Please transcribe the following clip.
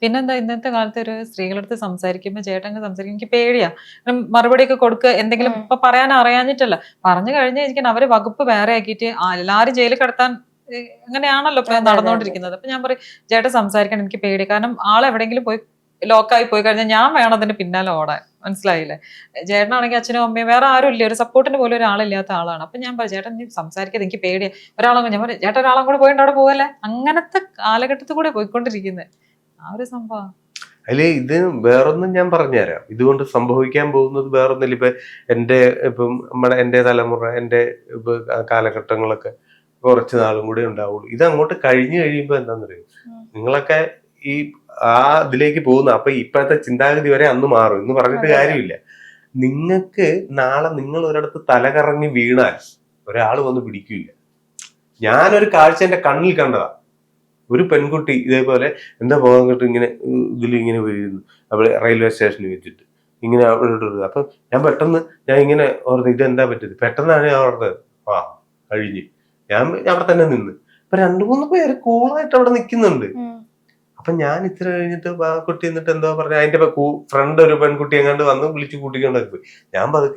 പിന്നെന്താ ഇന്നത്തെ കാലത്ത് ഒരു സ്ത്രീകളടുത്ത് സംസാരിക്കുമ്പോൾ ചേട്ടൻ സംസാരിക്കും എനിക്ക് പേടിയാ. മറുപടിയൊക്കെ കൊടുക്കുക എന്തെങ്കിലും ഇപ്പൊ പറയാൻ അറിയാഞ്ഞിട്ടല്ല. പറഞ്ഞു കഴിഞ്ഞിരിക്കണം അവര് വകുപ്പ് വേറെ ആക്കിയിട്ട് എല്ലാരും ജയിലിൽ കിടത്താൻ അങ്ങനെയാണല്ലോ ഇപ്പൊ നടന്നുകൊണ്ടിരിക്കുന്നത്. അപ്പൊ ഞാൻ പറയും ചേട്ടൻ സംസാരിക്കണം എനിക്ക് പേടി. കാരണം ആളെവിടെയെങ്കിലും പോയി ലോക്കായി പോയി കഴിഞ്ഞാൽ ഞാൻ വേണം അതിന്റെ പിന്നാലെ ഓടാൻ. മനസ്സിലായില്ലേ? ചേട്ടനാണെങ്കിൽ അച്ഛനും അമ്മയും വേറെ ആരും ഇല്ല, ഒരു സപ്പോർട്ടിന് പോലും ഒരാളില്ലാത്ത ആളാണ്. അപ്പൊ ഞാൻ പറയും ചേട്ടൻ നീ സംസാരിക്കാതെ എനിക്ക് പേടിയാ. ഒരാളും ഞാൻ പറയും ചേട്ടൻ ഒരാളും കൂടെ പോയിട്ട് അവിടെ പോകല്ലേ. അങ്ങനത്തെ കാലഘട്ടത്തിൽ കൂടെ പോയിക്കൊണ്ടിരിക്കുന്നത് ആ ഒരു സംഭവം. അതില് ഇത് വേറൊന്നും ഞാൻ പറഞ്ഞുതരാം. ഇതുകൊണ്ട് സംഭവിക്കാൻ പോകുന്നത് വേറൊന്നില്ല. ഇപ്പം എന്റെ തലമുറ, എന്റെ കാലഘട്ടങ്ങളൊക്കെ കുറച്ച് നാളും കൂടെ ഉണ്ടാവുള്ളൂ. ഇത് അങ്ങോട്ട് കഴിഞ്ഞു കഴിയുമ്പോ എന്താണെന്നറിയോ, നിങ്ങളൊക്കെ ഈ ഇതിലേക്ക് പോകുന്ന അപ്പൊ ഇപ്പോഴത്തെ ചിന്താഗതി വരെ അന്ന് മാറും എന്ന് പറഞ്ഞിട്ട് കാര്യമില്ല. നിങ്ങൾക്ക് നാളെ നിങ്ങൾ ഒരിടത്ത് തലകറങ്ങി വീണാൽ ഒരാൾ വന്ന് പിടിക്കില്ല. ഞാനൊരു കാഴ്ച എന്റെ കണ്ണിൽ കണ്ടതാ. ഒരു പെൺകുട്ടി ഇതേപോലെ എന്താ പോകാൻ കിട്ടും ഇങ്ങനെ ഇതിലിങ്ങനെ വീഴുന്നു, അവള് റെയിൽവേ സ്റ്റേഷനിൽ വെച്ചിട്ട് ഇങ്ങനെ അപ്പൊ ഞാൻ ഇങ്ങനെ ഓർത്ത് ഇതെന്താ പറ്റിയത്. പെട്ടെന്നാണ് ഞാൻ ഓർത്തത് കഴിഞ്ഞ്. ഞാൻ അവിടെ തന്നെ നിന്ന്. ഇപ്പൊ 2-3 പേര് കൂളായിട്ട് അവിടെ നിൽക്കുന്നുണ്ട്. അപ്പൊ ഞാൻ ഇത്ര കഴിഞ്ഞിട്ട് ആ കുട്ടി എന്നിട്ട് എന്താ പറഞ്ഞ അതിന്റെ ഫ്രണ്ട് ഒരു പെൺകുട്ടി എങ്ങാണ്ട് വന്ന് വിളിച്ച് കൂട്ടിക്കൊണ്ടൊക്കെ പോയി. ഞാൻ പതുക്കെ